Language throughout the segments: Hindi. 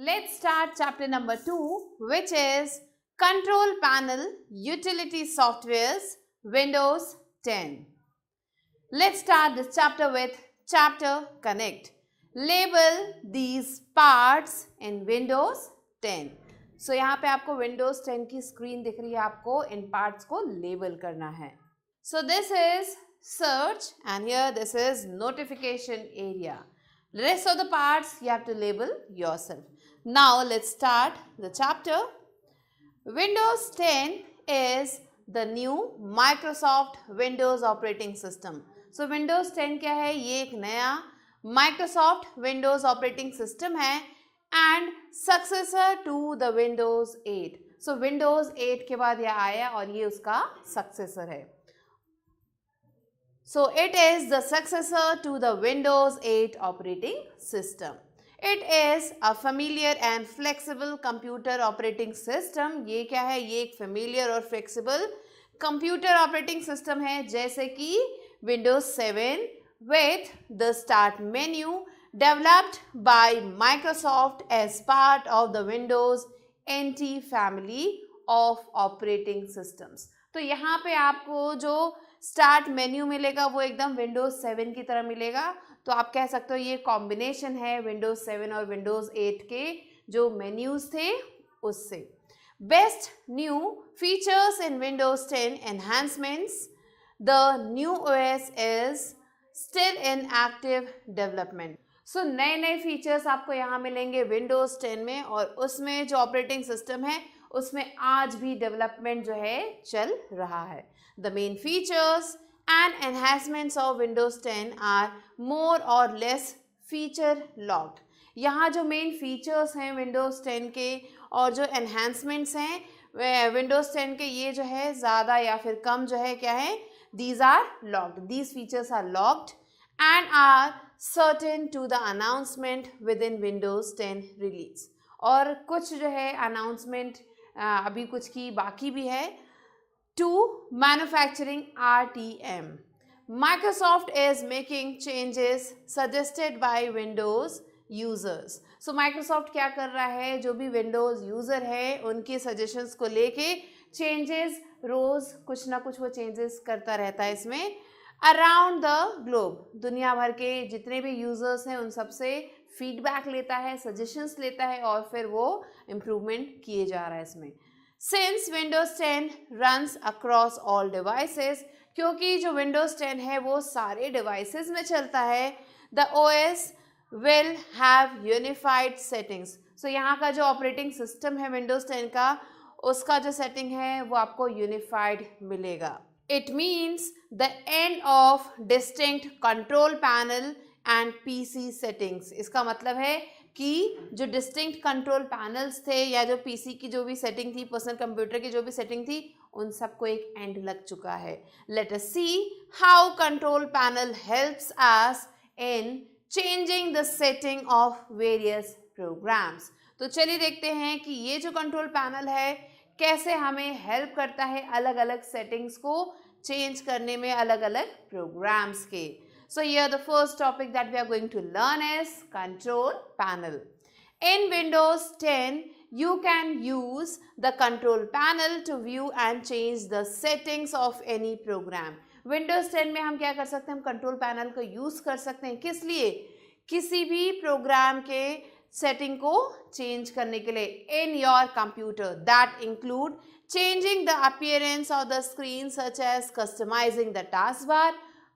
Let's start chapter number 2, which is Control Panel Utility Softwares Windows 10. Let's start this chapter with Chapter Connect. Label these parts in Windows 10. So यहाँ पे आपको Windows 10 की स्क्रीन दिख रही है, आपको इन पार्ट्स को लेबल करना है. So this is search and here this is notification area. The rest of the parts you have to label yourself. Now let's start the chapter. Windows 10 is the new Microsoft Windows operating system. So Windows 10 क्या है? ये एक नया Microsoft Windows operating system है and successor to the Windows 8. So Windows 8 के बाद यह आया और ये उसका successor है. So it is the successor to the Windows 8 operating system. It is a familiar and flexible computer operating system. ये क्या है? ये एक familiar और flexible computer operating system है, जैसे कि Windows 7 with the start menu developed by Microsoft as part of the Windows NT family of operating systems. तो यहाँ पे आपको जो स्टार्ट मेन्यू मिलेगा वो एकदम विंडोज 7 की तरह मिलेगा. तो आप कह सकते हो ये कॉम्बिनेशन है विंडोज 7 और विंडोज 8 के जो मेन्यूज थे उससे. Best new features in Windows 10 enhancements. The new OS is still in active development. So नए नए फीचर्स आपको यहाँ मिलेंगे विंडोज 10 में और उसमें जो ऑपरेटिंग सिस्टम है उसमें आज भी डेवलपमेंट जो है चल रहा है. The main features and enhancements of Windows 10 are more or less feature locked. यहाँ जो main features हैं Windows 10 के और जो enhancements हैं Windows 10 के, ये जो है ज़्यादा या फिर कम जो है क्या है, these are locked. These features are locked and are certain to the announcement within Windows 10 release. और कुछ जो है announcement अभी कुछ की बाकी भी है. To manufacturing RTM. Microsoft is making changes suggested by Windows users. So Microsoft क्या कर रहा है, जो भी Windows user है उनके suggestions को लेके changes रोज कुछ ना कुछ वो changes करता रहता है इसमें. Around the globe, दुनिया भर के जितने भी users हैं उन सबसे feedback लेता है, suggestions लेता है और फिर वो improvement किए जा रहा है इसमें. Since Windows 10 runs across all devices, क्योंकि जो Windows 10 है वो सारे devices में चलता है, the OS will have unified settings. So यहाँ का जो operating system है Windows 10 का, उसका जो setting है वो आपको unified मिलेगा. It means the end of distinct control panel and PC settings. इसका मतलब है कि जो डिस्टिंक्ट कंट्रोल पैनल्स थे या जो पीसी की जो भी सेटिंग थी, पर्सनल कंप्यूटर की जो भी सेटिंग थी, उन सबको एक एंड लग चुका है. Let us see how control panel helps us in changing the setting of various programs. तो चलिए देखते हैं कि ये जो कंट्रोल पैनल है कैसे हमें हेल्प करता है अलग अलग सेटिंग्स को चेंज करने में अलग अलग प्रोग्राम्स के. So here the first topic that we are going to learn is control panel. In Windows 10, you can use the control panel to view and change the settings of any program. Windows 10 में हम क्या कर सकते हैं, हम control panel को use कर सकते हैं. किस लिए? किसी भी program के setting को change करने के लिए in your computer. That include changing the appearance of the screen such as customizing the taskbar,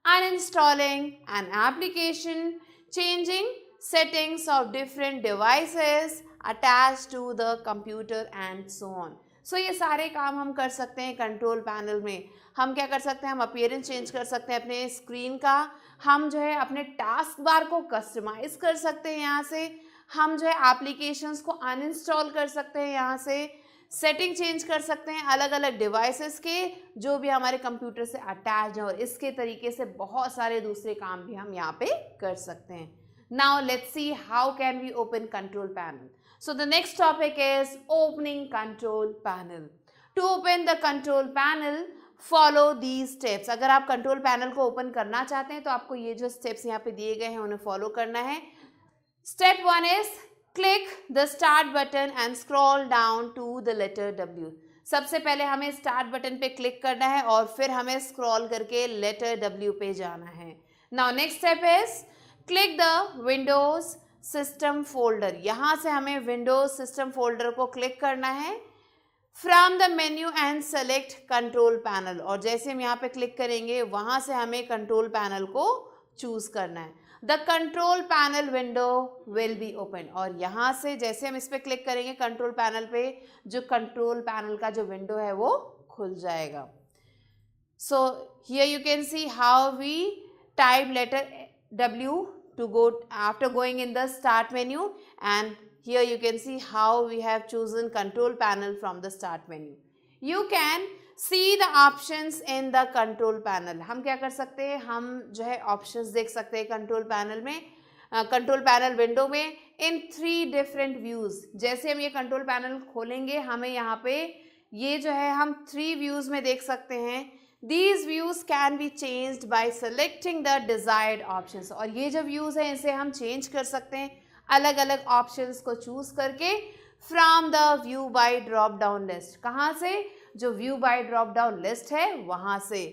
uninstalling an application, changing settings of different devices attached to the computer and so on. So ये सारे काम हम कर सकते हैं कंट्रोल पैनल में. हम क्या कर सकते हैं, हम अपीयरेंस चेंज कर सकते हैं अपने स्क्रीन का, हम जो है अपने टास्क बार को कस्टमाइज कर सकते हैं यहाँ से, हम जो है एप्लीकेशंस को अनइंस्टॉल कर सकते हैं यहाँ से, सेटिंग चेंज कर सकते हैं अलग अलग डिवाइसेस के जो भी हमारे कंप्यूटर से अटैच हैं और इसके तरीके से बहुत सारे दूसरे काम भी हम यहाँ पे कर सकते हैं. Now let's see how can we open control panel. So the next topic is opening control panel. To open the control panel follow these steps. अगर आप कंट्रोल पैनल को ओपन करना चाहते हैं तो आपको ये जो स्टेप्स यहाँ पे दिए गए हैं उन्हें फॉलो करना है. Step 1 is click the start button and scroll down to the letter W। सबसे पहले हमें स्टार्ट बटन पे क्लिक करना है और फिर हमें स्क्रॉल करके लेटर W पे जाना है। Now next step is click the Windows system folder. यहाँ से हमें विंडोज सिस्टम फोल्डर को क्लिक करना है from the menu and select control panel. और जैसे हम यहाँ पे क्लिक करेंगे वहाँ से हमें कंट्रोल पैनल को चूज करना है। The control panel window will be open. और यहाँ से जैसे हम इस पर क्लिक करेंगे कंट्रोल पैनल पे, जो कंट्रोल पैनल का जो विंडो है वो खुल जाएगा। So here you can see how we type letter W to go after going in the start menu, and here you can see how we have chosen control panel from the start menu. You can see the options in the control panel. हम क्या कर सकते हैं, हम जो है options देख सकते हैं कंट्रोल पैनल में, कंट्रोल पैनल विंडो में इन 3 डिफरेंट व्यूज। जैसे हम ये कंट्रोल पैनल खोलेंगे हमें यहाँ पे ये जो है हम 3 व्यूज में देख सकते हैं। These views can be changed by selecting the desired options। और ये जो views हैं इसे हम change कर सकते हैं अलग अलग options को choose करके from the view by drop down list। कहाँ से, जो view by drop down list है वहाँ से।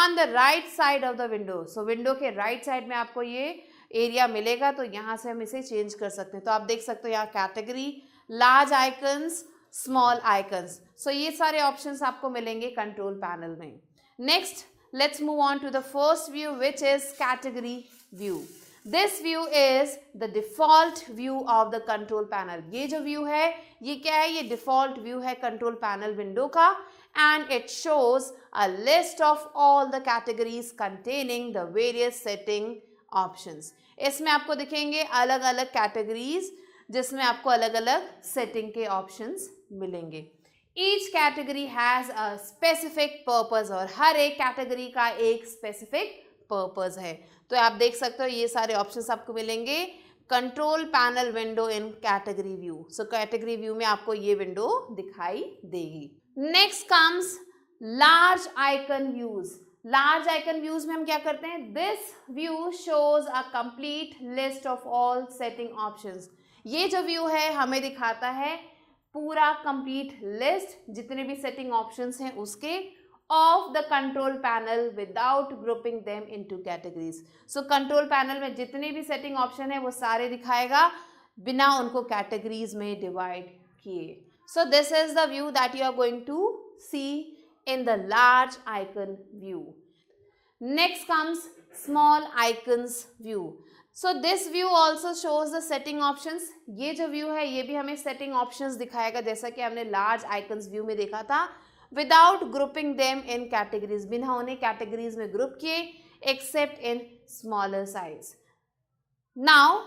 On the right side of the window, so window के right side में आपको ये area मिलेगा, तो यहाँ से हम इसे change कर सकते हैं। तो आप देख सकते हो यहाँ category, large icons, small icons, so ये सारे options आपको मिलेंगे control panel में। Next, let's move on to the first view, which is category view. This view is the default view of the control panel. ये जो view है ये क्या है, ये default view है control panel window का, and it shows a list of all the categories containing the various setting options. इसमें आपको दिखेंगे अलग अलग categories जिसमें आपको अलग अलग setting के options मिलेंगे। Each category has a specific purpose, और हर एक कैटेगरी का एक specific purpose है। तो आप देख सकते हो ये सारे options आपको मिलेंगे control panel window in category view. So category view में आपको ये विंडो दिखाई देगी। Next comes large icon views. Large icon views में हम क्या करते हैं, this view shows a complete list of all setting options. ये जो व्यू है हमें दिखाता है पूरा कंप्लीट लिस्ट, जितने भी सेटिंग ऑप्शंस हैं उसके, of the control panel without grouping them into categories. So control panel में जितने भी सेटिंग ऑप्शन है वो सारे दिखाएगा बिना उनको कैटेगरीज में डिवाइड किए। So this is the view that you are going to see in the large icon view. Next comes small icons view. So this view also shows the setting options. ये जो व्यू है ये भी हमें सेटिंग ऑप्शंस दिखाएगा जैसा कि हमने लार्ज आइकन्स व्यू में देखा था, without grouping them in categories, बिना उन्हें कैटेगरीज में ग्रुप किए, except in smaller size. Now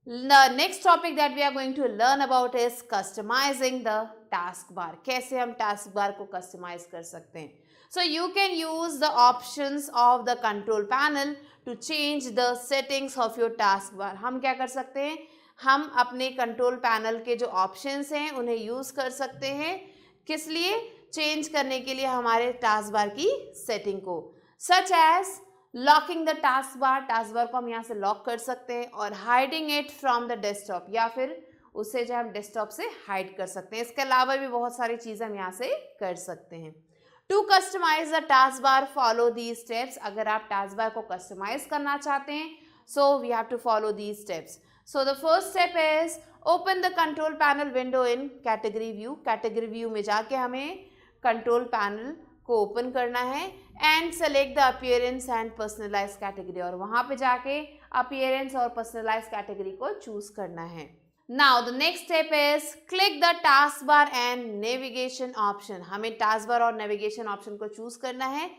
the next topic that we are going to learn about is customising the task bar. कैसे हम टास्क बार को कस्टमाइज कर सकते हैं। So you can use the options of the control panel to change the settings of your taskbar। हम क्या कर सकते हैं, हम अपने कंट्रोल पैनल के जो ऑप्शंस हैं उन्हें यूज कर सकते हैं, किस लिए, चेंज करने के लिए हमारे टास्क बार की सेटिंग को। Such as locking the task bar को हम यहाँ से लॉक कर सकते हैं, और hiding it from the desktop, या फिर उसे जो हम डेस्कटॉप से हाइड कर सकते हैं। इसके अलावा भी बहुत सारी चीज़ें हम यहाँ से कर सकते हैं। To customise the task bar follow these steps. अगर आप टास्क बार को कस्टमाइज करना चाहते हैं so we have to follow these steps. So the first step is open the control panel window in category view. Category view में जाके हमें कंट्रोल पैनल को ओपन करना है and select the appearance and personalise category, और वहाँ पे जाके अपीयरेंस और पर्सनलाइज कैटेगरी को चूज करना है। Now the next step is click the taskbar and navigation option। हमें taskbar और navigation option को choose करना है।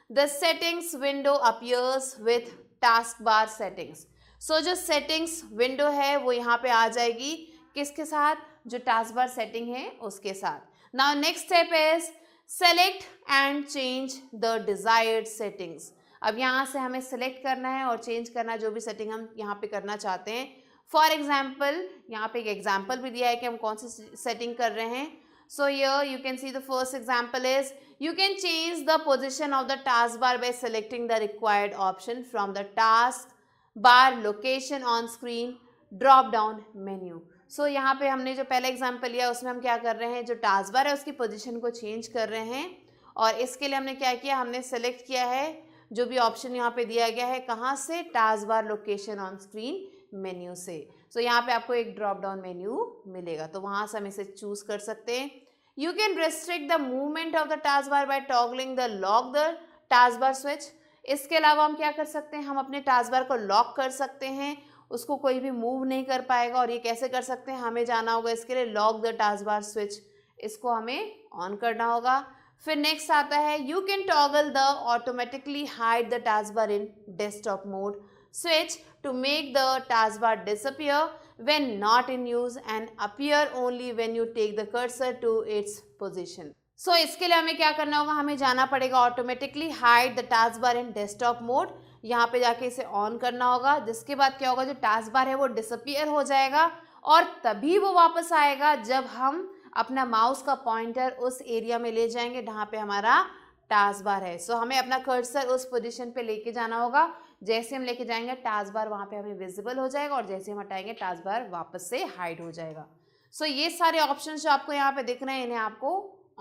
The settings window appears with taskbar settings। So जो settings window है वो यहाँ पे आ जाएगी किसके साथ, जो taskbar setting है उसके साथ। Now next step is select and change the desired settings। अब यहाँ से हमें select करना है और change करना जो भी setting हम यहाँ पे करना चाहते हैं। फॉर एग्जाम्पल यहाँ पे एक एग्जाम्पल भी दिया है कि हम कौन सी सेटिंग कर रहे हैं। So here you can see the first example is you can change the position of the task bar by selecting the required option from the task bar location on screen drop down menu. So यहाँ पे हमने जो पहला एग्जाम्पल लिया उसमें हम क्या कर रहे हैं, जो टास्क बार है उसकी पोजीशन को चेंज कर रहे हैं। और इसके लिए हमने क्या किया, हमने सेलेक्ट किया है जो भी ऑप्शन यहाँ पे दिया गया है, कहाँ से, task bar location on screen menu से। सो यहाँ पे आपको एक ड्रॉप डाउन मेन्यू मिलेगा, तो वहाँ से हम इसे चूज कर सकते हैं। You can restrict the movement of the task bar by toggling the lock the task bar switch. इसके अलावा हम क्या कर सकते हैं, हम अपने टास्क बार को लॉक कर सकते हैं, उसको कोई भी मूव नहीं कर पाएगा। और ये कैसे कर सकते हैं, हमें जाना होगा इसके लिए lock the task bar switch, इसको हमें ऑन करना होगा। फिर नेक्स्ट आता है you can toggle the automatically hide the task bar in desktop mode switch to make the task bar disappear when not in use and appear only when you take the cursor to its position. So इसके लिए हमें क्या करना होगा, हमें जाना पड़ेगा automatically hide the task bar in desktop mode, यहाँ पे जाके इसे ऑन करना होगा। जिसके बाद क्या होगा, जो टास्क बार है वो डिसअपियर हो जाएगा और तभी वो वापस आएगा जब हम अपना माउस का पॉइंटर उस एरिया में ले जाएंगे जहाँ पे हमारा टास्क बार है। सो हमें अपना कर्सर उस पोजीशन पे लेके जाना होगा, जैसे हम लेके जाएंगे टास्क बार वहाँ पे हमें विजिबल हो जाएगा और जैसे हम हटाएंगे टास्क बार वापस से हाइड हो जाएगा। सो ये सारे ऑप्शंस जो आपको यहाँ पे दिख रहे हैं इन्हें आपको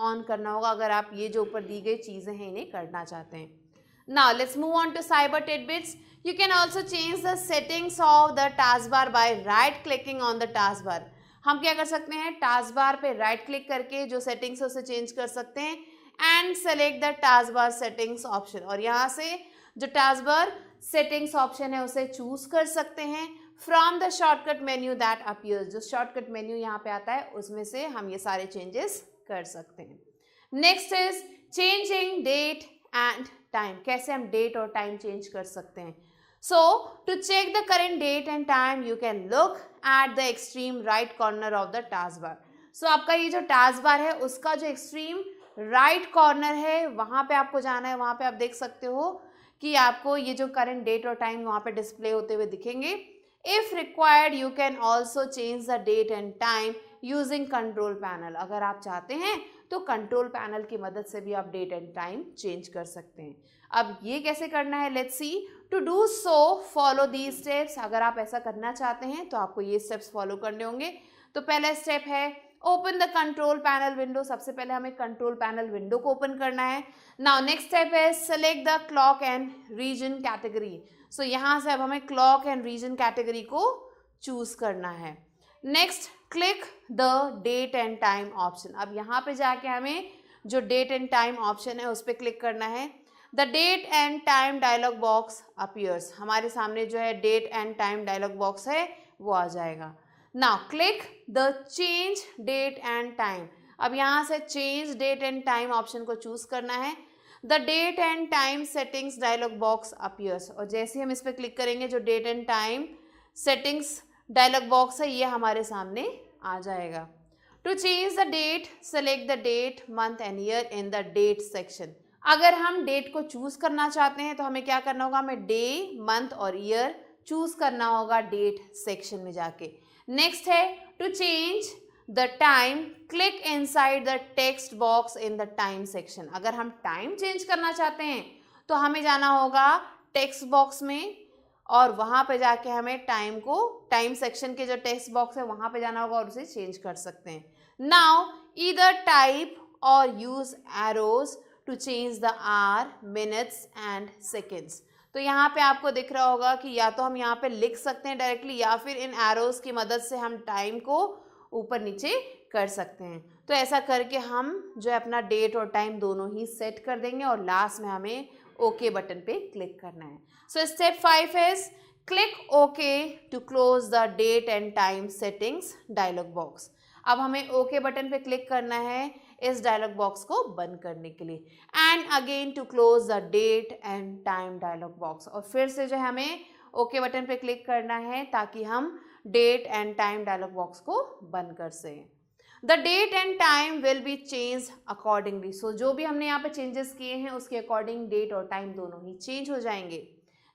ऑन करना होगा अगर आप ये जो ऊपर दी गई चीज़ें हैं इन्हें करना चाहते हैं। Now let's move on to cyber tidbits. You can also change the settings of the task bar by right clicking on the task bar. हम क्या कर सकते हैं, टास्क बार पे राइट क्लिक करके जो सेटिंग्स है उसे चेंज कर सकते हैं and select the task bar settings option, और यहाँ से जो टास्क बार सेटिंग्स ऑप्शन है उसे चूज कर सकते हैं from the shortcut menu that appears. जो शॉर्टकट मेन्यू यहाँ पे आता है उसमें से हम ये सारे चेंजेस कर सकते हैं। Next is changing date and time. कैसे हम डेट और टाइम चेंज कर सकते हैं। So to check the current date and time you can look at the extreme right corner of the task bar. So आपका ये जो टास्क बार है उसका जो एक्सट्रीम राइट कॉर्नर है वहाँ पे आपको जाना है। वहाँ पे आप देख सकते हो कि आपको ये जो करंट डेट और टाइम वहाँ पे डिस्प्ले होते हुए दिखेंगे। If required you can also change the date and time using control panel. अगर आप चाहते हैं तो कंट्रोल पैनल की मदद से भी आप डेट एंड टाइम चेंज कर सकते हैं। अब ये कैसे करना है, let's see. To do so follow these steps. अगर आप ऐसा करना चाहते हैं तो आपको ये स्टेप्स फॉलो करने होंगे। तो पहला स्टेप है open the control panel window. सबसे पहले हमें कंट्रोल पैनल विंडो को ओपन करना है। नाउ नेक्स्ट स्टेप है select the clock and region category. So यहाँ से अब हमें क्लॉक एंड रीजन कैटेगरी को चूज करना है। Next click the date and time option. अब यहाँ पे जाके हमें जो डेट एंड टाइम ऑप्शन है उस पर क्लिक करना है। The date and time dialog box appears. हमारे सामने जो है date and time dialog box है वो आ जाएगा। Now click the change date and time. अब यहाँ से change date and time option को चूज करना है। The date and time settings dialog box appears, और जैसे हम इस पर क्लिक करेंगे जो date and time settings dialog box है ये हमारे सामने आ जाएगा। To change the date select the date month and year in the date section. अगर हम डेट को चूज करना चाहते हैं तो हमें क्या करना होगा, हमें डे मंथ और ईयर चूज करना होगा डेट सेक्शन में जाके। नेक्स्ट है to change the time click inside the text box in the time section. अगर हम टाइम चेंज करना चाहते हैं तो हमें जाना होगा टेक्स्ट बॉक्स में और वहाँ पे जाके हमें टाइम को टाइम सेक्शन के जो टेक्स्ट बॉक्स है वहाँ पे जाना होगा और उसे चेंज कर सकते हैं। नाउ ईदर टाइप और use arrows to change the hour minutes and seconds. तो यहाँ पे आपको दिख रहा होगा कि या तो हम यहाँ पे लिख सकते हैं डायरेक्टली या फिर इन एरोज की मदद से हम टाइम को ऊपर नीचे कर सकते हैं। तो ऐसा करके हम जो है अपना डेट और टाइम दोनों ही सेट कर देंगे और लास्ट में हमें ओके बटन पे क्लिक करना है। So step 5 is click okay to close the date and time settings dialog box. अब हमें ओके बटन पे क्लिक करना है इस डायलॉग बॉक्स को बंद करने के लिए and again to close the date and time dialog box, और फिर से जो है हमें ओके बटन पे क्लिक करना है ताकि हम date and time dialog box को बंद कर सकें। The date and time will be change accordingly. So जो भी हमने यहाँ पे चेंजेस किए हैं उसके अकॉर्डिंग डेट और टाइम दोनों ही चेंज हो जाएंगे।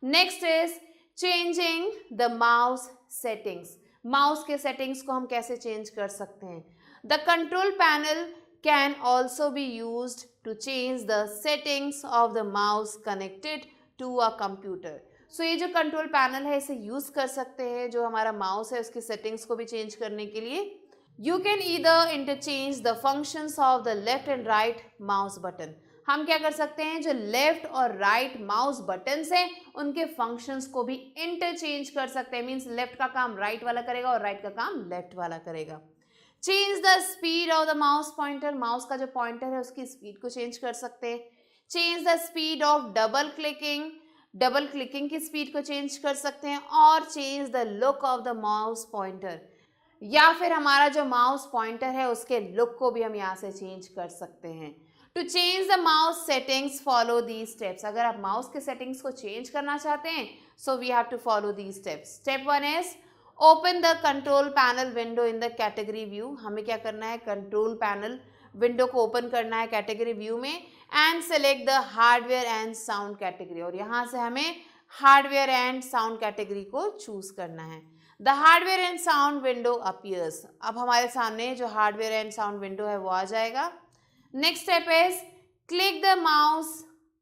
Next is changing the mouse settings. Mouse के सेटिंग्स को हम कैसे चेंज कर सकते हैं। The control panel can also be used to change the settings of the mouse connected to a computer. So ये जो कंट्रोल पैनल है इसे यूज़ कर सकते हैं, जो हमारा माउस है उसकी सेटिंग्स को भी चेंज करने के लिए। You can either interchange the functions of the left and right mouse button. हम क्या कर सकते हैं, जो लेफ्ट और राइट माउस बटन्स हैं उनके फंक्शंस को भी इंटरचेंज कर सकते हैं। मीन्स लेफ्ट का काम राइट वाला करेगा और राइट का काम लेफ्ट वाला करेगा। Change the speed of the mouse pointer, mouse का जो पॉइंटर है उसकी स्पीड को चेंज कर सकते हैं। Change the speed of double clicking, double clicking की स्पीड को चेंज कर सकते हैं। और change the look of the mouse pointer, या फिर हमारा जो माउस पॉइंटर है उसके लुक को भी हम यहाँ से चेंज कर सकते हैं। To change the mouse settings follow these steps. अगर आप माउस के सेटिंग्स को चेंज करना चाहते हैं so we have to follow these steps. Step 1 is open the control panel window in the category view. हमें क्या करना है, कंट्रोल पैनल विंडो को ओपन करना है कैटेगरी व्यू में and select the hardware and sound category. और यहाँ से हमें हार्डवेयर एंड साउंड कैटेगरी को चूज करना है। The hardware and sound window appears. अब हमारे सामने जो हार्डवेयर एंड साउंड विंडो है वो आ जाएगा। Next step is click the mouse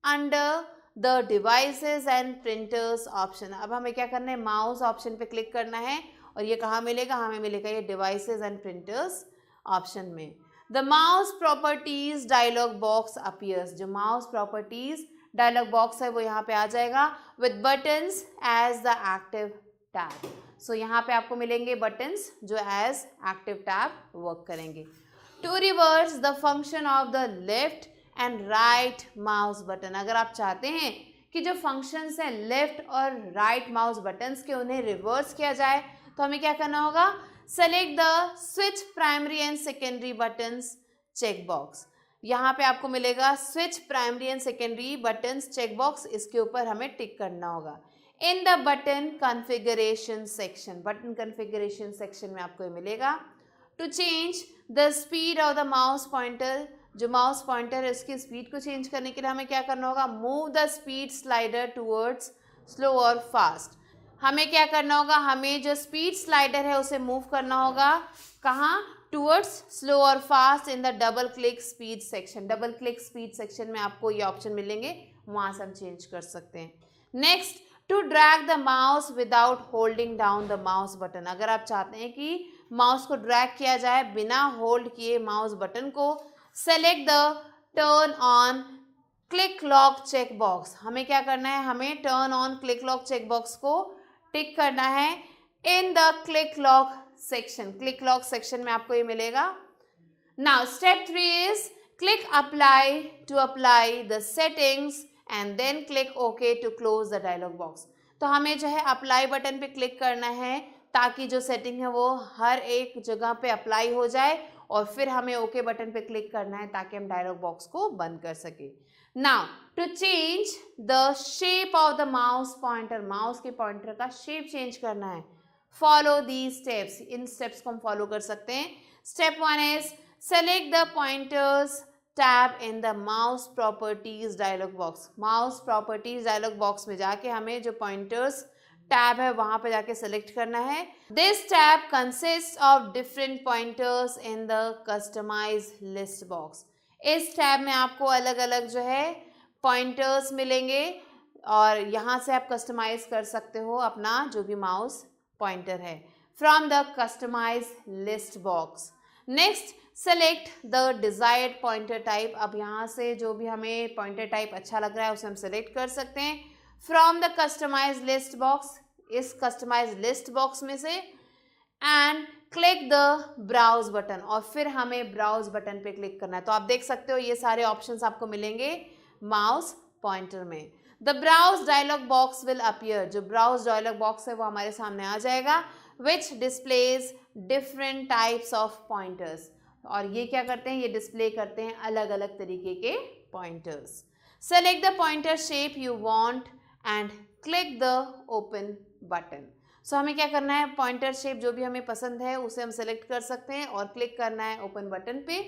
under the devices and printers option. अब हमें क्या करना है, माउस ऑप्शन पे क्लिक करना है और ये कहाँ मिलेगा, हमें मिलेगा ये डिवाइसेस एंड प्रिंटर्स ऑप्शन में। The mouse properties dialog box appears. जो माउस प्रॉपर्टीज डायलॉग बॉक्स है वो यहाँ पे आ जाएगा with buttons as the active tab. So यहाँ पे आपको मिलेंगे बटन्स जो एज एक्टिव टैब वर्क करेंगे। To reverse the function of the left and right mouse button. अगर आप चाहते हैं कि जो फंक्शंस हैं लेफ्ट और राइट माउस बटन्स के उन्हें रिवर्स किया जाए तो हमें क्या करना होगा, select the switch primary and secondary buttons check box. यहाँ पे आपको मिलेगा switch primary and secondary buttons check box, इसके ऊपर हमें टिक करना होगा। In the button configuration section, button configuration section में आपको ये मिलेगा। To change the speed of the mouse pointer, जो माउस पॉइंटर है उसकी स्पीड को चेंज करने के लिए हमें क्या करना होगा, move the speed slider towards slow और फास्ट। हमें क्या करना होगा, हमें जो स्पीड स्लाइडर है उसे मूव करना होगा कहाँ, टूवर्ड्स स्लो और fast in the double click speed section. Double click speed section में आपको ये ऑप्शन मिलेंगे, वहाँ से हम चेंज कर सकते हैं। Next, to drag the mouse without holding down the mouse button. अगर आप चाहते हैं कि माउस को ड्रैग किया जाए बिना होल्ड किए माउस बटन को, select the turn on click lock check box. हमें क्या करना है, हमें turn on click lock check box को टिक करना है in the click lock section. Click lock section में आपको ये मिलेगा। Now step 3 is click apply to apply the settings and then click okay to close the dialog box. तो हमें जो है अप्लाई बटन पे क्लिक करना है ताकि जो सेटिंग है वो हर एक जगह पे अप्लाई हो जाए, और फिर हमें ओके बटन पे क्लिक करना है ताकि हम डायलॉग बॉक्स को बंद कर सके। Now to change the shape of the mouse pointer, mouse के पॉइंटर का शेप चेंज करना है, फॉलो दी स्टेप्स। इन स्टेप्स को हम फॉलो कर सकते हैं। Step 1 is select the pointers tab in the mouse properties dialog box. Mouse properties dialog box में जाके हमें जो पॉइंटर्स टैब है वहां पे जाके सेलेक्ट करना है। This tab consist of different pointers in the customize list box. इस टैब में आपको अलग अलग जो है पॉइंटर्स मिलेंगे और यहाँ से आप कस्टमाइज कर सकते हो अपना जो भी माउस पॉइंटर है from the customize list box. Next, select the desired pointer type. अब यहाँ से जो भी हमें पॉइंटर टाइप अच्छा लग रहा है उसे हम सेलेक्ट कर सकते हैं from the customize list box, इस कस्टमाइज लिस्ट बॉक्स में से, and click the browse button, और फिर हमें ब्राउज बटन पे क्लिक करना है। तो आप देख सकते हो ये सारे ऑप्शंस आपको मिलेंगे माउस पॉइंटर में। The browse dialog box will appear, जो ब्राउज डायलॉग बॉक्स है वो हमारे सामने आ जाएगा, which displays different types of pointers. और ये क्या करते हैं, ये डिस्प्ले करते हैं अलग अलग तरीके के pointers. Select the pointer shape you want and click the open button. So हमें क्या करना है, पॉइंटर शेप जो भी हमें पसंद है उसे हम सेलेक्ट कर सकते हैं और क्लिक करना है ओपन बटन पे।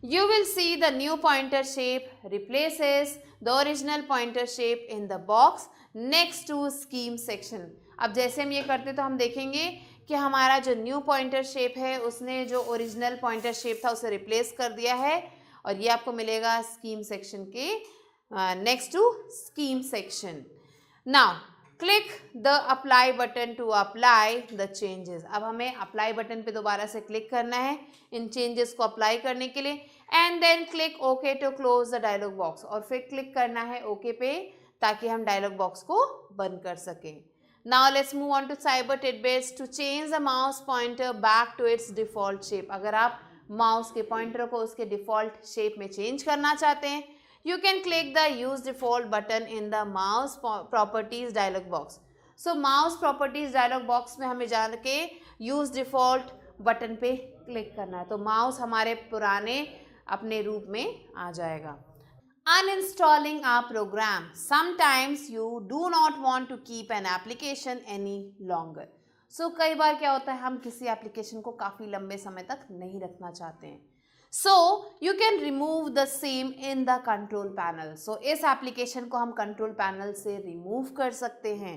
You will see the new pointer shape replaces the original pointer shape in the box next to scheme section। अब जैसे हम ये करते तो हम देखेंगे कि हमारा जो न्यू पॉइंटर शेप है उसने जो ओरिजिनल पॉइंटर शेप था उसे रिप्लेस कर दिया है, और ये आपको मिलेगा स्कीम सेक्शन के next to scheme section. Now click the apply button to apply the changes. अब हमें अप्लाई बटन पे दोबारा से क्लिक करना है इन चेंजेस को अप्लाई करने के लिए, and then click okay to close the dialog box, और फिर क्लिक करना है ओके पे ताकि हम डायलॉग बॉक्स को बंद कर सकें। Now let's move on to cyber tidbits. To change the mouse pointer back to its default shape, अगर आप माउस के पॉइंटर को उसके डिफॉल्ट शेप में चेंज करना चाहते हैं, you can click the use default button in the mouse properties dialog box. So mouse properties dialog box में हमें जान के use default बटन पे क्लिक करना है, तो माउस हमारे पुराने अपने रूप में आ जाएगा। Uninstalling a program. Sometimes you do not want to keep an application any longer. So कई बार क्या होता है, हम किसी एप्लीकेशन को काफ़ी लंबे समय तक नहीं रखना चाहते हैं। So you can remove the same in the control panel. So इस एप्लीकेशन को हम कंट्रोल पैनल से रिमूव कर सकते हैं।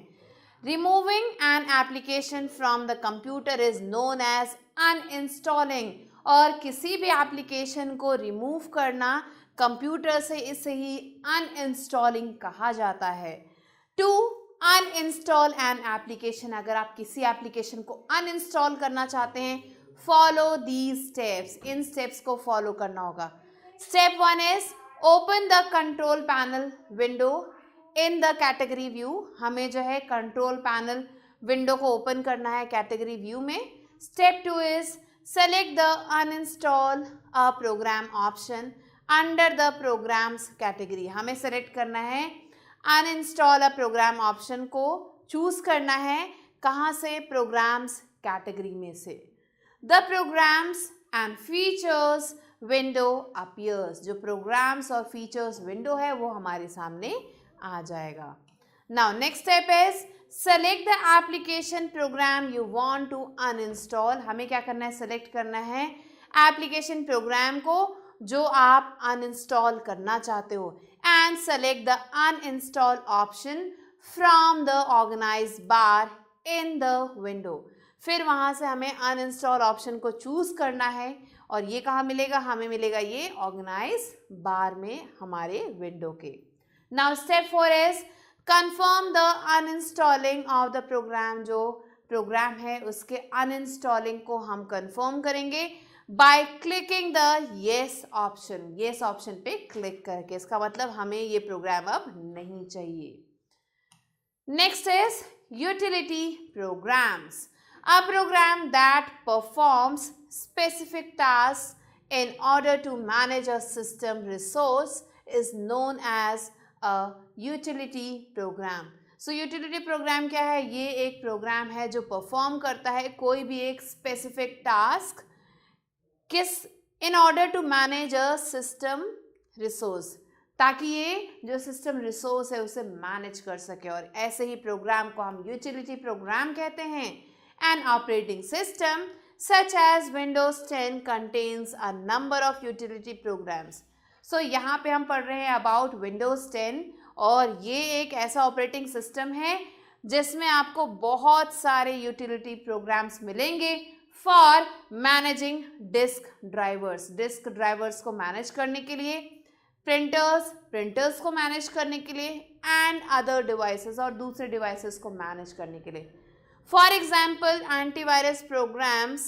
Removing an application from the computer is known as uninstalling. और किसी भी एप्लीकेशन को रिमूव करना कंप्यूटर से, इसे ही अनइंस्टॉलिंग कहा जाता है। टू अनइंस्टॉल एन एप्लीकेशन, अगर आप किसी एप्लीकेशन को अनइंस्टॉल करना चाहते हैं, फॉलो दीज स्टेप्स, इन स्टेप्स को फॉलो करना होगा। Step 1 is open the control panel window in the category view. हमें जो है कंट्रोल पैनल विंडो को ओपन करना है कैटेगरी व्यू में। Step 2 is select the uninstall a program option under the programs category. हमें सेलेक्ट करना है अनइंस्टॉल अ प्रोग्राम ऑप्शन को चूज करना है, कहाँ से, प्रोग्राम्स कैटेगरी में से। The programmes and features window appears, जो प्रोग्राम्स और फीचर्स विंडो है वो हमारे सामने आ जाएगा। Now next step is select the application program you want to uninstall. हमें क्या करना है, सेलेक्ट करना है एप्लीकेशन प्रोग्राम को जो आप अनइंस्टॉल करना चाहते हो, and select the uninstall option from the organize bar in the window. फिर वहाँ से हमें अनइंस्टॉल ऑप्शन को चूज करना है, और ये कहाँ मिलेगा, हमें मिलेगा ये ऑर्गेनाइज बार में हमारे विंडो के। Now step 4 is confirm the uninstalling of the program. जो प्रोग्राम है उसके अनइंस्टॉलिंग को हम कंफर्म करेंगे by clicking the yes option. Yes option पे क्लिक करके, इसका मतलब हमें ये प्रोग्राम अब नहीं चाहिए। Next is utility programs. A program that performs specific tasks in order to manage a system resource is known as a utility program. So utility program क्या है, ये एक प्रोग्राम है जो परफॉर्म करता है कोई भी एक specific task in order to manage a system resource, ताकि ये जो सिस्टम रिसोर्स है उसे मैनेज कर सके, और ऐसे ही प्रोग्राम को हम यूटिलिटी प्रोग्राम कहते हैं। An operating system such as Windows 10 contains a number of utility programs. So यहाँ पे हम पढ़ रहे हैं about Windows 10, और ये एक ऐसा ऑपरेटिंग सिस्टम है जिसमें आपको बहुत सारे यूटिलिटी प्रोग्राम्स मिलेंगे for managing disk drivers. Disk drivers को मैनेज करने के लिए, प्रिंटर्स को मैनेज करने के लिए, एंड अदर डिवाइसेस, और दूसरे डिवाइसेस को मैनेज करने के लिए। For example, antivirus programs,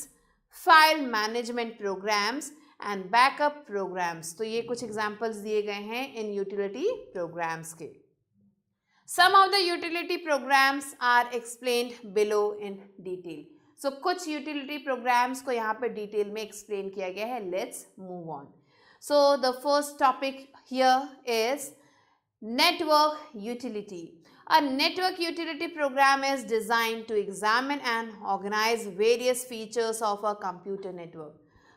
file management programs and backup programs. तो ये कुछ examples दिए गए हैं इन utility programs के। Some of the utility programs are explained below in detail. So कुछ utility programs को यहाँ पे detail में explain किया गया है। Let's move on. So the first topic here is network utility. A network utility program is designed to examine and organize various features of a computer network.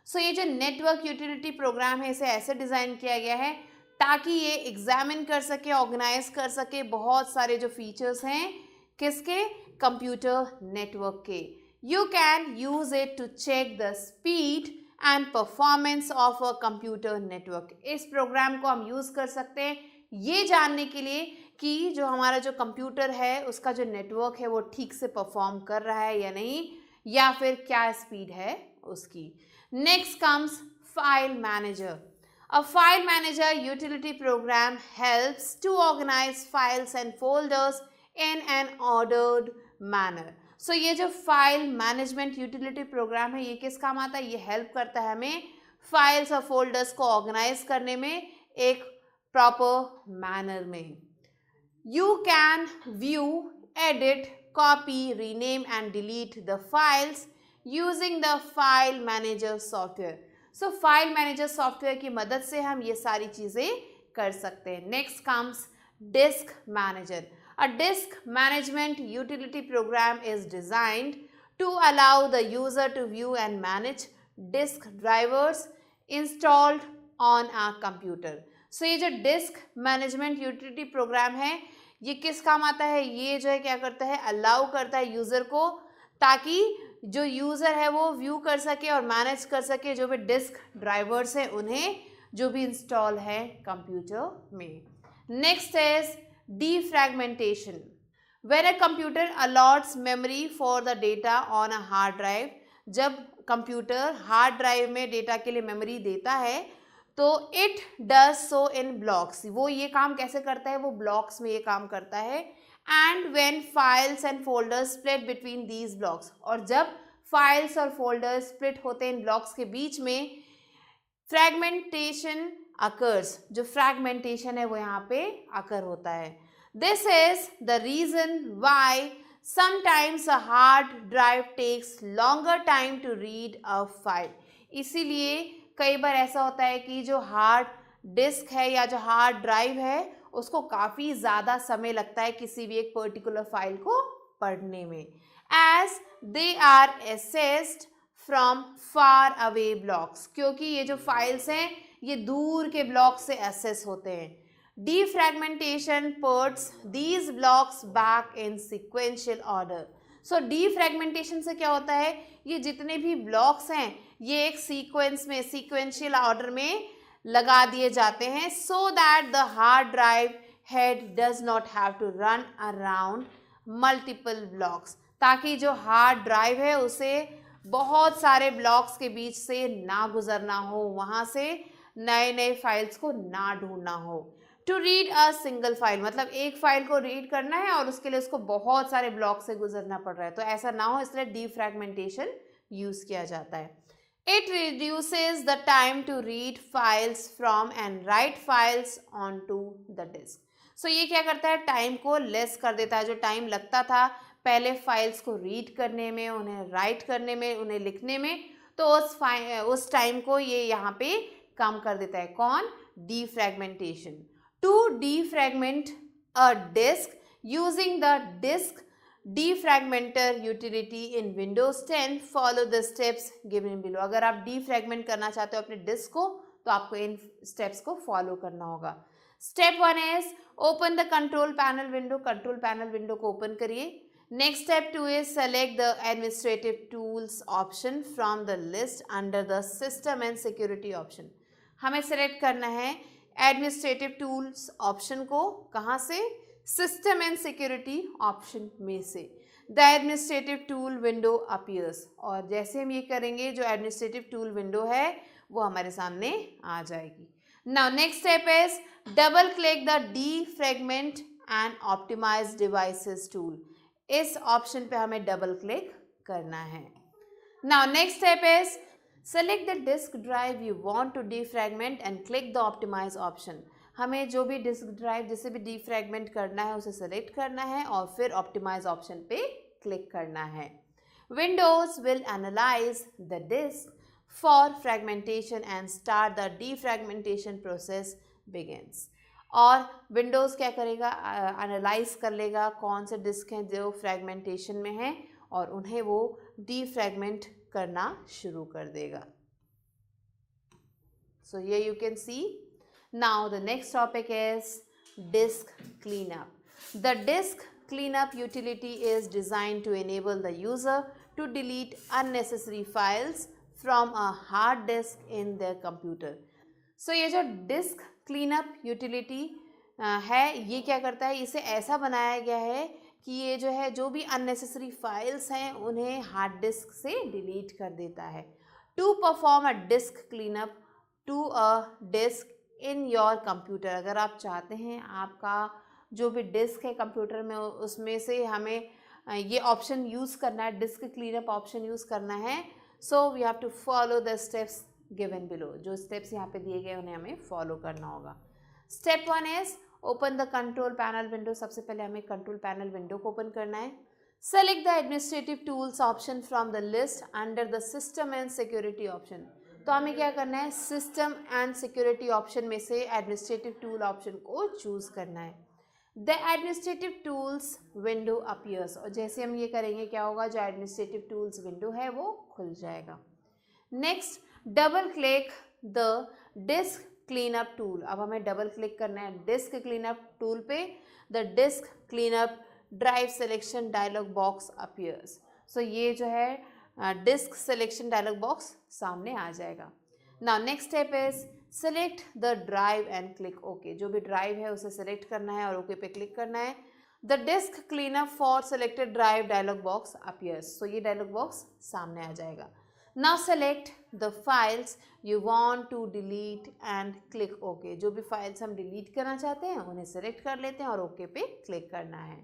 So ये जो network utility program है इसे ऐसे डिज़ाइन किया गया है ताकि ये एग्जामिन कर सके, ऑर्गेनाइज कर सके बहुत सारे जो फीचर्स हैं किसके, कंप्यूटर नेटवर्क के। You can use it to check the speed and performance of a computer network. इस प्रोग्राम को हम यूज़ कर सकते हैं ये जानने के लिए कि जो हमारा जो कंप्यूटर है उसका जो नेटवर्क है वो ठीक से परफॉर्म कर रहा है या नहीं, या फिर क्या स्पीड है उसकी। Next comes file manager. A file manager utility program helps to organize files and folders in an ordered manner. So ये जो फाइल मैनेजमेंट यूटिलिटी प्रोग्राम है, ये किस काम आता है? ये हेल्प करता है हमें फाइल्स और फोल्डर्स को ऑर्गेनाइज करने में एक प्रॉपर मैनर में. You can view, edit, copy, rename and delete the files using the file manager software. So file manager software की मदद से हम ये सारी चीज़ें कर सकते हैं. Next comes disk manager. A disk management utility program is designed to allow the user to view and manage disk drivers installed on a computer. So ये जो डिस्क मैनेजमेंट यूटिलिटी प्रोग्राम है, ये किस काम आता है? ये जो है क्या करता है? अलाउ करता है यूज़र को, ताकि जो यूज़र है वो व्यू कर सके और मैनेज कर सके जो भी डिस्क ड्राइवर्स हैं उन्हें, जो भी इंस्टॉल है कंप्यूटर में. Next is defragmentation. When a computer allots memory for the data on a hard drive, जब कंप्यूटर हार्ड ड्राइव में डेटा के लिए मेमोरी देता है तो it does so in blocks. वो ये काम कैसे करता है? वो ब्लॉक्स में ये काम करता है. And when files and folders split between these blocks, और जब फाइल्स और फोल्डर्स स्प्लिट होते हैं इन ब्लॉक्स के बीच में, फ्रैगमेंटेशन अकर्स. जो फ्रैगमेंटेशन है वो यहाँ पे अकर होता है. This is the reason why sometimes a hard drive takes longer time to read a file. इसीलिए कई बार ऐसा होता है कि जो हार्ड डिस्क है या जो हार्ड ड्राइव है उसको काफ़ी ज़्यादा समय लगता है किसी भी एक पर्टिकुलर फाइल को पढ़ने में, as they are accessed from far away blocks. क्योंकि ये जो फाइल्स हैं ये दूर के ब्लॉक से एसेस होते हैं. Defragmentation puts these blocks back in sequential order. So defragmentation से क्या होता है? ये जितने भी ब्लॉक्स हैं ये एक सीक्वेंस में, सीक्वेंशियल ऑर्डर में लगा दिए जाते हैं, so that the hard drive head does not have to run around multiple blocks. ताकि जो हार्ड ड्राइव है उसे बहुत सारे ब्लॉक्स के बीच से ना गुजरना हो, वहाँ से नए नए फाइल्स को ना ढूंढना हो. To read a single file, मतलब एक फाइल को रीड करना है और उसके लिए उसको बहुत सारे ब्लॉक से गुजरना पड़ रहा है, तो ऐसा ना हो इसलिए डीफ्रैगमेंटेशन यूज किया जाता है. It reduces the time to read files from and write files on to the disk. So ये क्या करता है? टाइम को लेस कर देता है. जो टाइम लगता था पहले फाइल्स को रीड करने में, उन्हें राइट करने में, उन्हें लिखने में, तो उस टाइम को ये यहाँ पे कम कर देता है. कौन? Defragmentation. To defragment a disk using the disk defragmenter utility in Windows 10 follow the steps given below. अगर आप डीफ्रैगमेंट करना चाहते हो अपने डिस्क को तो आपको इन स्टेप्स को फॉलो करना होगा. Step 1 is open the control panel window. Control panel window को ओपन करिए. Next step 2 is select the administrative tools option from the list under the system and security option. हमें select करना है administrative tools option को. कहाँ से? system and security option में से. The administrative tool window appears. और जैसे हम ये करेंगे जो administrative tool window है वो हमारे सामने आ जाएगी. Now next step is double click the defragment and optimize devices tool. इस ऑप्शन पे हमें डबल क्लिक करना है. Now next step is select the disk drive you want to defragment and click the optimize option. हमें जो भी डिस्क ड्राइव जिसे भी डीफ्रैगमेंट करना है उसे सेलेक्ट करना है और फिर ऑप्टिमाइज ऑप्शन पे क्लिक करना है. Windows will analyse the disk for fragmentation and start the defragmentation process begins. और विंडोज़ क्या करेगा? एनालाइज कर लेगा कौन से डिस्क हैं जो फ्रैगमेंटेशन में हैं और उन्हें वो डीफ्रैगमेंट करना शुरू कर देगा. सो ये you can see. Now the next topic is disk cleanup. The disk cleanup utility is designed to enable the user to delete unnecessary files from a hard disk in their computer. So ये जो डिस्क क्लीनअप यूटिलिटी है ये क्या करता है? इसे ऐसा बनाया गया है कि ये जो है जो भी अननेसेसरी फाइल्स हैं उन्हें हार्ड डिस्क से डिलीट कर देता है. To perform a disk cleanup to a disk in your computer. अगर आप चाहते हैं आपका जो भी डिस्क है कंप्यूटर में उसमें से हमें ये ऑप्शन यूज़ करना है, डिस्क क्लीनअप ऑप्शन यूज़ करना है. So we have to follow the steps given below. जो स्टेप्स यहाँ पे दिए गए उन्हें हमें फॉलो करना होगा. Step 1 is open the control panel window. सबसे पहले हमें कंट्रोल पैनल विंडो को ओपन करना है. Select the administrative tools option from the list under the system and security option. तो हमें क्या करना है, सिस्टम एंड सिक्योरिटी ऑप्शन में से एडमिनिस्ट्रेटिव टूल ऑप्शन को चूज़ करना है. The administrative tools window appears. और जैसे हम ये करेंगे क्या होगा, जो एडमिनिस्ट्रेटिव टूल्स विंडो है वो खुल जाएगा. Next, double click the disk cleanup tool. अब हमें डबल क्लिक करना है डिस्क क्लीनअप टूल पे. The disk cleanup drive selection dialog box appears. So ये जो है डिस्क सिलेक्शन डायलॉग बॉक्स सामने आ जाएगा. Now next step is select the drive and click okay. जो भी ड्राइव है उसे सेलेक्ट करना है और ओके पे क्लिक करना है. The disk cleanup for selected drive dialog box appears. So ये डायलॉग बॉक्स सामने आ जाएगा. Now select the files you want to delete and click OK. जो भी फाइल्स हम डिलीट करना चाहते हैं उन्हें सेलेक्ट कर लेते हैं और OK पे क्लिक करना है.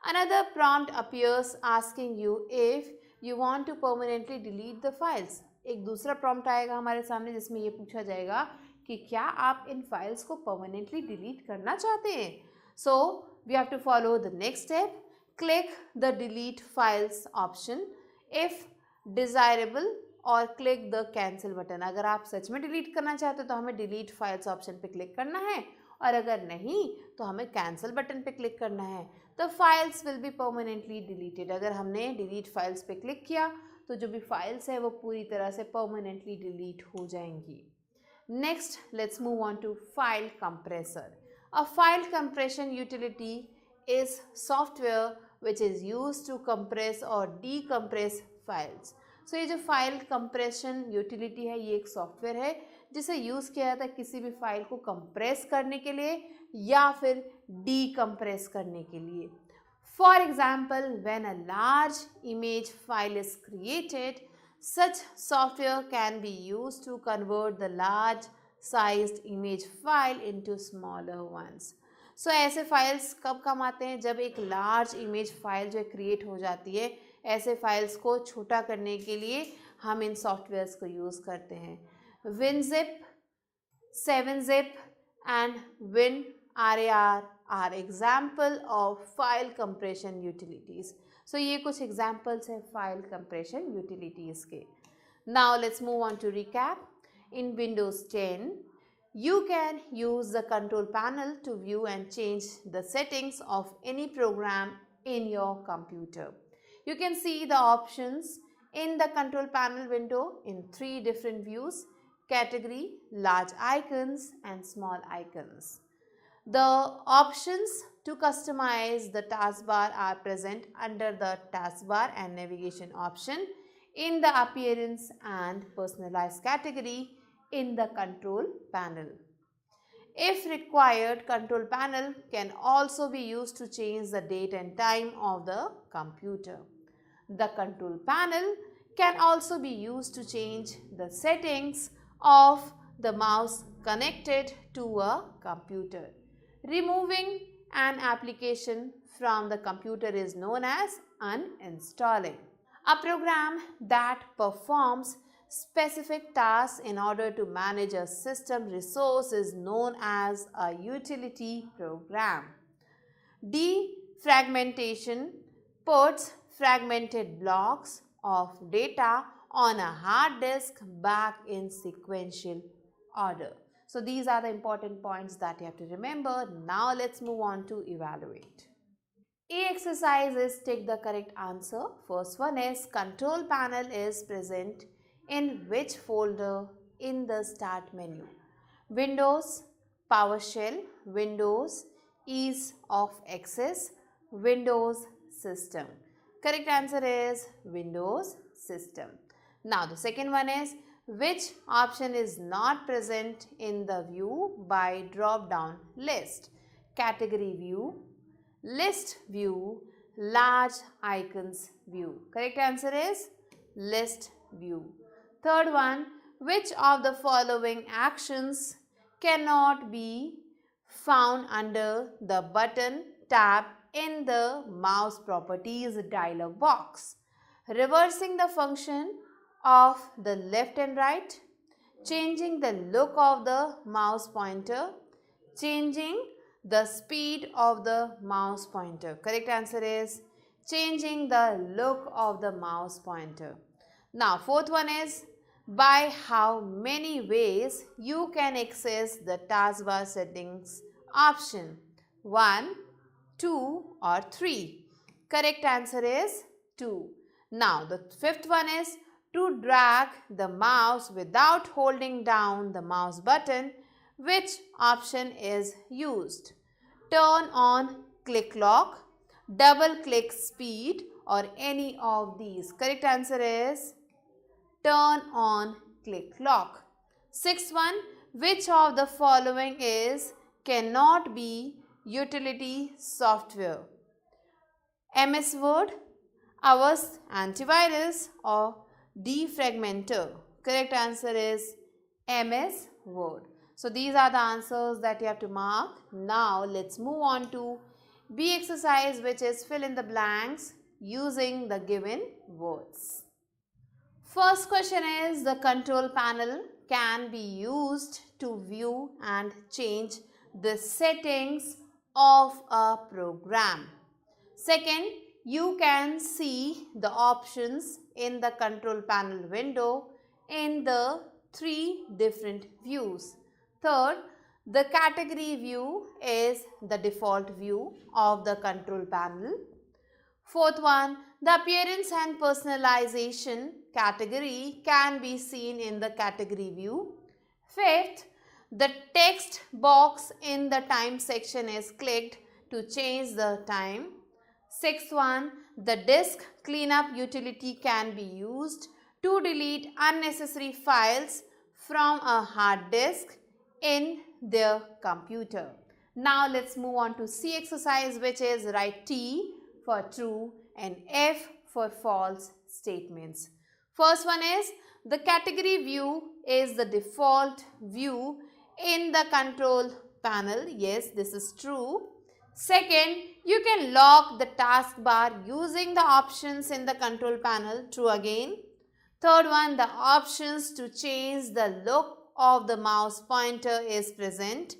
Another prompt appears asking you if you want to permanently delete the files. एक दूसरा प्रॉम्प्ट आएगा हमारे सामने जिसमें ये पूछा जाएगा कि क्या आप इन फाइल्स को परमानेंटली डिलीट करना चाहते हैं. So we have to follow the next step. Click the delete files option if desirable और क्लिक द कैंसिल बटन. अगर आप सच में डिलीट करना चाहते हो तो हमें डिलीट फाइल्स ऑप्शन पे क्लिक करना है और अगर नहीं तो हमें कैंसिल बटन पे क्लिक करना है. The files will be permanently deleted. अगर हमने डिलीट फाइल्स पे क्लिक किया तो जो भी फाइल्स है वो पूरी तरह से परमानेंटली डिलीट हो जाएंगी. Next, let's move on to file compressor. A file compression utility is software which is use to compress और डीकम्प्रेस फाइल्स. सो ये जो फाइल कंप्रेशन यूटिलिटी है ये एक सॉफ्टवेयर है जिसे यूज़ किया जाता है किसी भी फाइल को कंप्रेस करने के लिए या फिर डीकम्प्रेस करने के लिए. For example, when a large image file is created, such software can be used to convert the large sized image file into smaller ones. So ऐसे फाइल्स कब काम आते हैं, जब एक लार्ज इमेज फाइल जो क्रिएट हो जाती है, ऐसे फाइल्स को छोटा करने के लिए हम इन सॉफ्टवेयर्स को यूज़ करते हैं. WinZip, 7zip and WinRAR are example of file compression utilities. So ये कुछ examples हैं file compression utilities के. Now let's move on to recap. In Windows 10, you can use the control panel to view and change the settings of any program in your computer. You can see the options in the control panel window in 3 different views: category, large icons and small icons. The options to customize the taskbar are present under the taskbar and navigation option in the appearance and personalized category in the control panel. If required, control panel can also be used to change the date and time of the computer. The control panel can also be used to change the settings of the mouse connected to a computer. Removing an application from the computer is known as uninstalling. A program that performs specific tasks in order to manage a system resource is known as a utility program. Defragmentation puts fragmented blocks of data on a hard disk back in sequential order. So these are the important points that you have to remember. Now let's move on to evaluate. A exercise is take the correct answer. First one is control panel is present in which folder in the start menu? Windows, PowerShell, Windows, ease of access, Windows system. Correct answer is Windows system. Now the second one is which option is not present in the view by drop down list? Category view, list view, large icons view. Correct answer is list view. Third one, which of the following actions cannot be found under the button tab in the mouse properties dialog box. Reversing the function of the left and right, changing the look of the mouse pointer, changing the speed of the mouse pointer. Correct answer is changing the look of the mouse pointer. Now, fourth one is by how many ways you can access the taskbar settings option. 1, 2 or 3. Correct answer is 2. Now, the fifth one is to drag the mouse without holding down the mouse button. Which option is used? Turn on click lock, double click speed or any of these. Correct answer is turn on click lock. Sixth one, which of the following is cannot be utility software? MS Word, Avast Antivirus or Defragmenter? Correct answer is MS Word. So these are the answers that you have to mark. Now let's move on to B exercise, which is fill in the blanks using the given words. First question is the control panel can be used to view and change the settings of a program. Second, you can see the options in the control panel window in the 3 different views. Third, the category view is the default view of the control panel. Fourth one, the appearance and personalization category can be seen in the category view. Fifth, the text box in the time section is clicked to change the time. Sixth one, the disk cleanup utility can be used to delete unnecessary files from a hard disk in their computer. Now let's move on to C exercise, which is write T for true and F for false statements. First one is the category view is the default view in the control panel. Yes, this is true. Second, you can lock the taskbar using the options in the control panel. True again. Third one, the options to change the look of the mouse pointer is present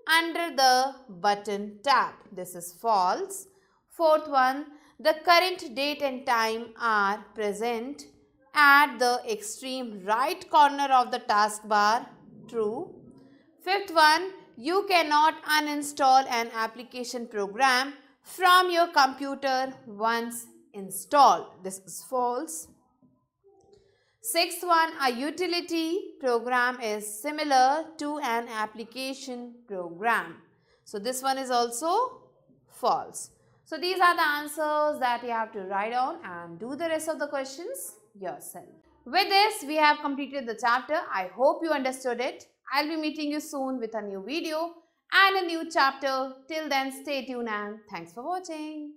under the button tab. This is false. Fourth one, the current date and time are present at the extreme right corner of the taskbar. True. Fifth one, you cannot uninstall an application program from your computer once installed. This is false. Sixth one, a utility program is similar to an application program. So this one is also false. So these are the answers that you have to write down and do the rest of the questions yourself. With this, we have completed the chapter. I hope you understood it. I'll be meeting you soon with a new video and a new chapter. Till then, stay tuned and thanks for watching.